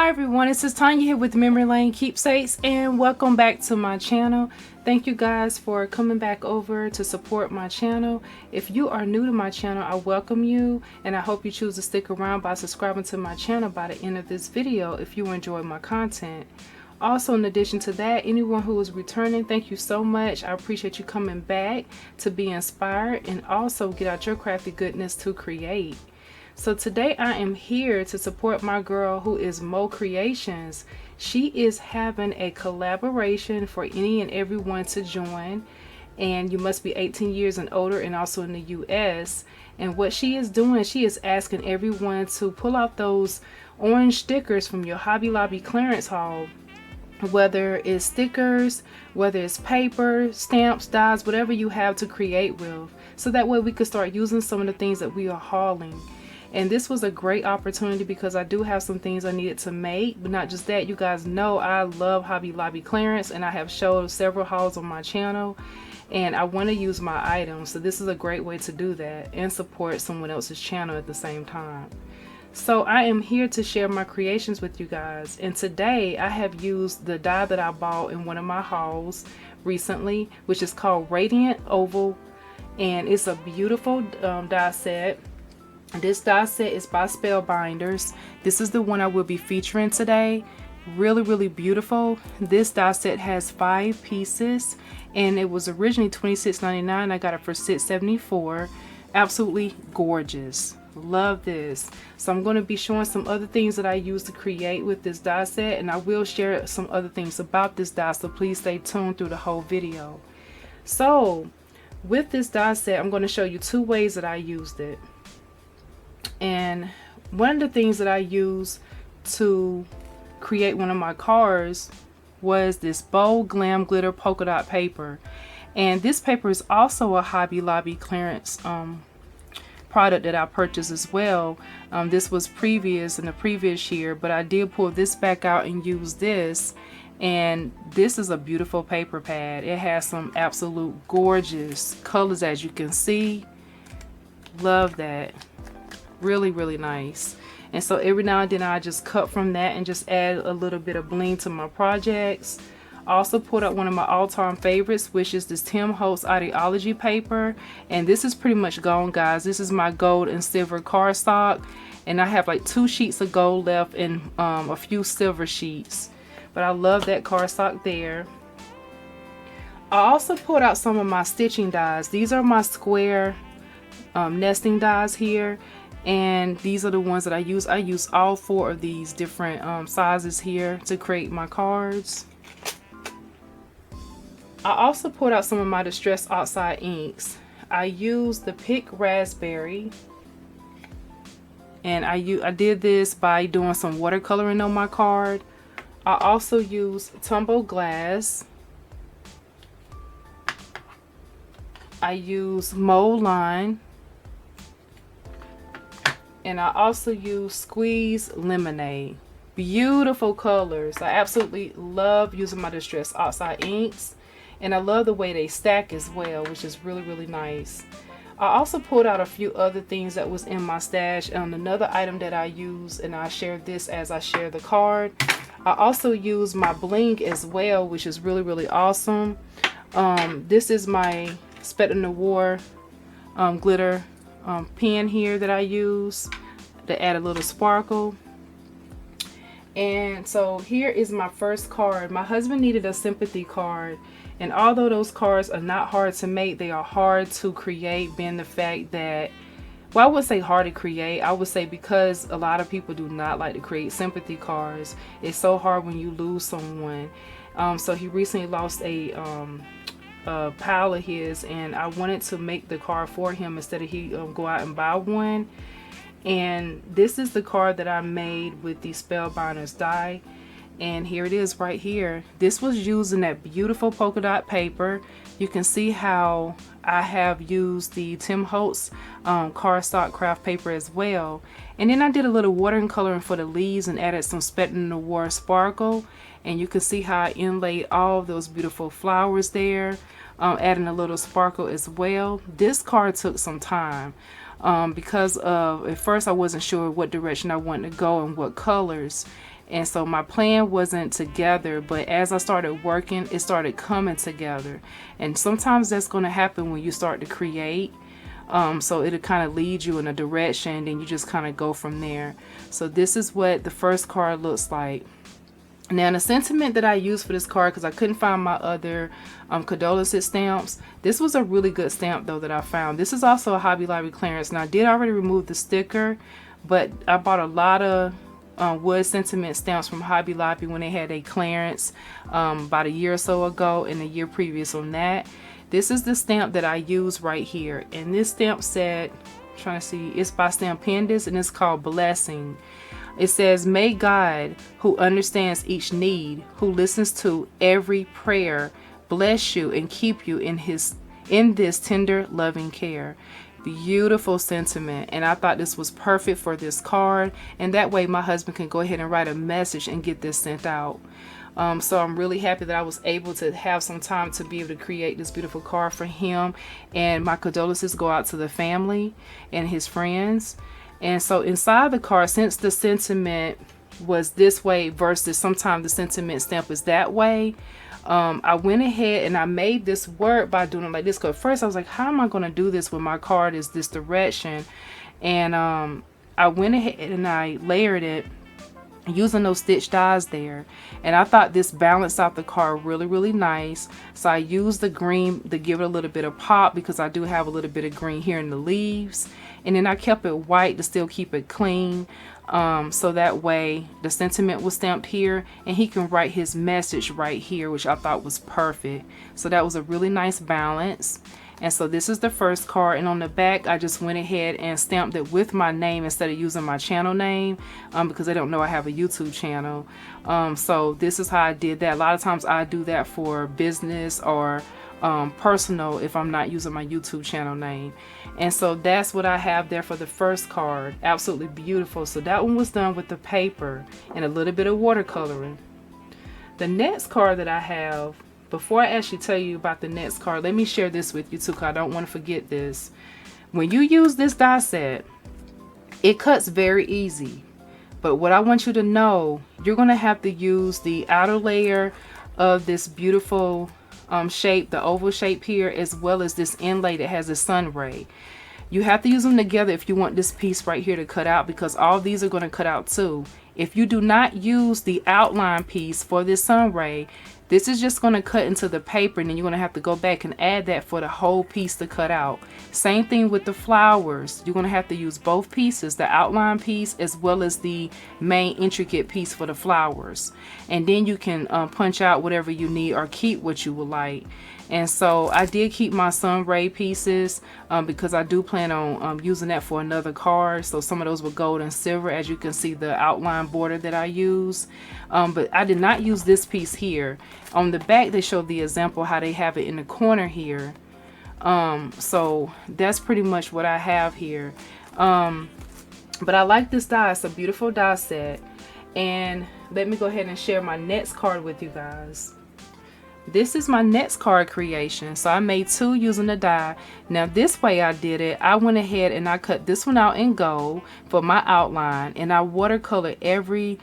Hi everyone, this is Tanya here with Memory Lane Keepsakes, and welcome back to my channel. Thank you guys for coming back over to support my channel. If you are new to my channel, I welcome you, and I hope you choose to stick around by subscribing to my channel by the end of this video if you enjoy my content. Also, in addition to that, anyone who is returning, thank you so much. I appreciate you coming back to be inspired and also get out your crafty goodness to create. So today I am here to support my girl who is Mo Creations. She is having a collaboration for any and everyone to join, and you must be 18 years and older and also in the US. And what she is doing, she is asking everyone to pull out those orange stickers from your Hobby Lobby clearance haul, whether it's stickers, whether it's paper, stamps, dies, whatever you have to create with, so that way we could start using some of the things that we are hauling. And this was a great opportunity because I do have some things I needed to make, but not just that. You guys know I love Hobby Lobby clearance, and I have showed several hauls on my channel, and I want to use my items. So this is a great way to do that and support someone else's channel at the same time. So I am here to share my creations with you guys, and today I have used the die that I bought in one of my hauls recently, which is called Radiant Oval, and it's a beautiful die set. This die set is by Spellbinders. This is the one I will be featuring today. Really beautiful. This die set has 5 pieces, and it was originally $26.99. I got it for $6.74. Absolutely gorgeous. Love this. So I'm going to be showing some other things that I use to create with this die set, and I will share some other things about this die, so please stay tuned through the whole video. So with this die set, I'm going to show you 2 ways that I used it. And one of the things that I used to create one of my cards was this Bold Glam Glitter polka dot paper. And this paper is also a Hobby Lobby clearance product that I purchased as well. This was previous in the previous year, but I did pull this back out and use this. And this is a beautiful paper pad. It has some absolute gorgeous colors, as you can see. Love that. Really nice. And so every now and then I just cut from that and just add a little bit of bling to my projects. I also pulled out one of my all-time favorites, which is this Tim Holtz Ideology paper, and this is pretty much gone, guys. This is my gold and silver cardstock, and I have like 2 sheets of gold left and a few silver sheets, but I love that cardstock there. I also pulled out some of my stitching dies. These are my square nesting dies here, and these are the ones that I use. I use all 4 of these different sizes here to create my cards. I also pulled out some of my Distress Oxide inks. I used the Pick Raspberry, and I did this by doing some watercoloring on my card. I also used Tumble Glass. I used Mold Line. And I also use Squeeze Lemonade. Beautiful colors. I absolutely love using my Distress Oxide inks. And I love the way they stack as well, which is really nice. I also pulled out a few other things that was in my stash. Another item that I use, and I shared this as I share the card. I also use my bling as well, which is really awesome. This is my Spectre Noir glitter pen here that I use to add a little sparkle. And so here is my first card. My husband needed a sympathy card, and although those cards are not hard to make, they are hard to create, being the fact that, well, I would say hard to create. I would say because a lot of people do not like to create sympathy cards. It's so hard when you lose someone. So he recently lost a pal of his, and I wanted to make the card for him instead of he go out and buy one. And this is the card that I made with the Spellbinders die, and here it is right here. This was using that beautiful polka dot paper. You can see how I have used the Tim Holtz cardstock craft paper as well, and then I did a little watercoloring for the leaves and added some Spectre Noir sparkle, and you can see how I inlaid all of those beautiful flowers there, adding a little sparkle as well. This card took some time. Because of, at first I wasn't sure what direction I wanted to go and what colors, And so my plan wasn't together, but as I started working, it started coming together. And sometimes that's going to happen when you start to create. So it'll kind of lead you in a direction, and you just kind of go from there. So this is what the first card looks like. Now, the sentiment that I used for this card, because I couldn't find my other condolences stamps, this was a really good stamp though that I found. This is also a Hobby Lobby clearance, and I did already remove the sticker, but I bought a lot of wood sentiment stamps from Hobby Lobby when they had a clearance about a year or so ago, and the year previous on that. This is the stamp that I use right here, and this stamp said, I'm trying to see, it's by Spellbinders, and it's called Blessing. It says, may God, who understands each need, who listens to every prayer, bless you and keep you in this tender, loving care. Beautiful sentiment, and I thought this was perfect for this card, and that way my husband can go ahead and write a message and get this sent out. So I'm really happy that I was able to have some time to be able to create this beautiful card for him, and my condolences go out to the family and his friends. And so inside the card, since the sentiment was this way versus sometimes the sentiment stamp is that way, I went ahead and I made this word by doing it like this. Because first I was like, how am I going to do this when my card is this direction? And I went ahead and I layered it using those stitch dies there, and I thought this balanced out the card really nice. So I used the green to give it a little bit of pop, because I do have a little bit of green here in the leaves, and then I kept it white to still keep it clean, so that way the sentiment was stamped here and he can write his message right here, which I thought was perfect. So that was a really nice balance. And so this is the first card, and on the back I just went ahead and stamped it with my name instead of using my channel name, because they don't know I have a YouTube channel. So this is how I did that. A lot of times I do that for business or personal if I'm not using my YouTube channel name. And so that's what I have there for the first card. Absolutely beautiful. So that one was done with the paper and a little bit of watercoloring. The next card that I have, before I actually tell you about the next card, let me share this with you too, because I don't want to forget this. When you use this die set, it cuts very easy. But what I want you to know, you're going to have to use the outer layer of this beautiful shape, the oval shape here, as well as this inlay that has a sun ray. You have to use them together if you want this piece right here to cut out, because all these are going to cut out too. If you do not use the outline piece for this sun ray, this is just going to cut into the paper, and then you're going to have to go back and add that for the whole piece to cut out. Same thing with the flowers. You're going to have to use both pieces, the outline piece as well as the main intricate piece for the flowers. And then you can punch out whatever you need or keep what you would like. And so I did keep my sun ray pieces because I do plan on using that for another card. So some of those were gold and silver, as you can see the outline border that I use. But I did not use this piece here. On the back they show the example how they have it in the corner here. So that's pretty much what I have here. But I like this die. It's a beautiful die set. And let me go ahead and share my next card with you guys. This is my next card creation. So I made two using the die. Now this way I did it, I went ahead and I cut this one out in gold for my outline, and I watercolored every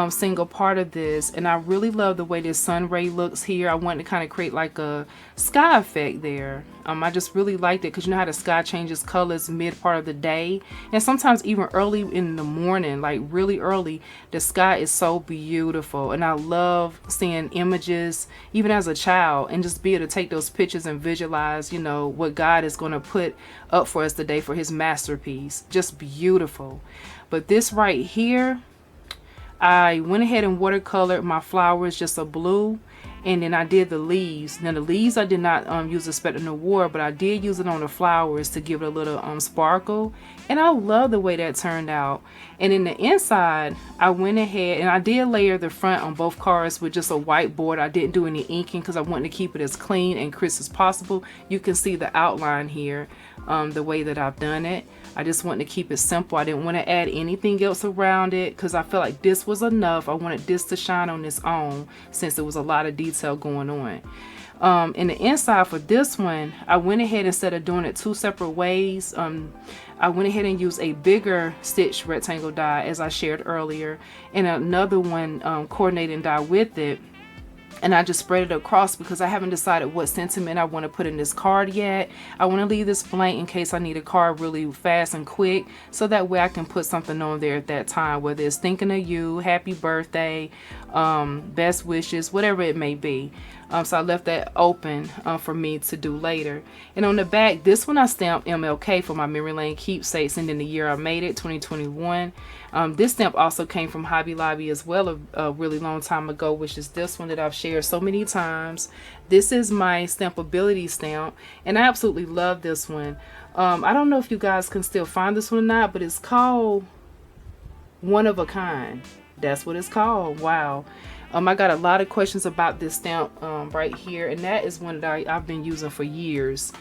single part of this. And I really love the way this sun ray looks here. I wanted to kind of create like a sky effect there. I just really liked it, because you know how the sky changes colors mid part of the day, and sometimes even early in the morning, like really early, the sky is so beautiful. And I love seeing images even as a child, and just be able to take those pictures and visualize, you know, what God is going to put up for us today for his masterpiece. Just beautiful. But this right here, I went ahead and watercolored my flowers just a blue, and then I did the leaves. Now the leaves I did not use the Spectrum Award, but I did use it on the flowers to give it a little sparkle, and I love the way that turned out. And in the inside I went ahead and I did layer the front on both cards with just a white board. I didn't do any inking because I wanted to keep it as clean and crisp as possible. You can see the outline here, the way that I've done it. I just wanted to keep it simple. I didn't want to add anything else around it, because I felt like this was enough. I wanted this to shine on its own, since there was a lot of detail going on. In the inside for this one, I went ahead, instead of doing it 2 separate ways, I went ahead and used a bigger stitch rectangle die, as I shared earlier, and another one coordinating die with it. And I just spread it across because I haven't decided what sentiment I want to put in this card yet. I want to leave this blank in case I need a card really fast and quick, so that way I can put something on there at that time, whether it's thinking of you, happy birthday, best wishes, whatever it may be. So I left that open for me to do later. And on the back, this one I stamped MLK for my memory lane keepsakes, and then the year I made it, 2021. This stamp also came from Hobby Lobby as well, a really long time ago, which is this one that I've shared so many times. This is my Stampability stamp, and I absolutely love this one. I don't know if you guys can still find this one or not, but it's called One of a Kind. That's what it's called. Wow. I got a lot of questions about this stamp right here, and that is one that I've been using for years.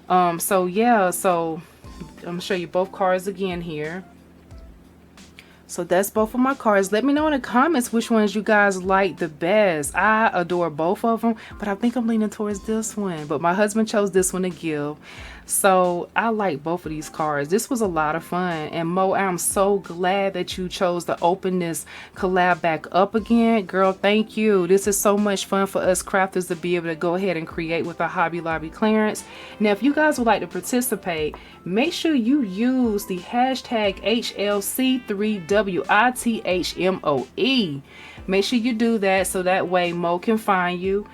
So yeah, so I'm gonna show you both cards again here. So that's both of my cards. Let me know in the comments which ones you guys like the best. I adore both of them, but I think I'm leaning towards this one. But my husband chose this one to give. So I like both of these cards. This was a lot of fun. And Mo, I'm so glad that you chose to open this collab back up again. Girl, thank you. This is so much fun for us crafters to be able to go ahead and create with a Hobby Lobby clearance. Now, if you guys would like to participate, make sure you use the hashtag HLC3WITHMOE. Make sure you do that so that way Mo can find you,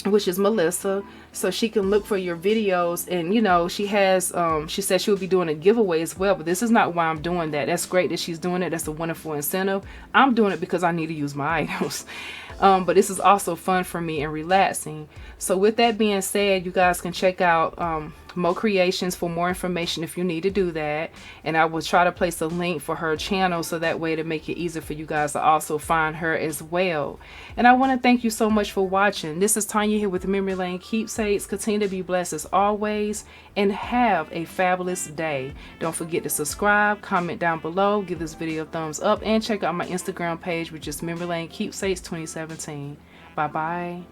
which is Melissa, so she can look for your videos. And you know, she has she said she will be doing a giveaway as well, but this is not why I'm doing that. That's great that she's doing it. That's a wonderful incentive. I'm doing it because I need to use my items. But this is also fun for me and relaxing. So with that being said, you guys can check out Mo Creations for more information if you need to do that. And I will try to place a link for her channel so that way to make it easier for you guys to also find her as well. And I want to thank you so much for watching. This is Tanya here with Memory Lane Keepsakes. Continue to be blessed as always and have a fabulous day. Don't forget to subscribe, comment down below, give this video a thumbs up, and check out my Instagram page, which is Memory Lane Keepsakes 2017. Bye bye.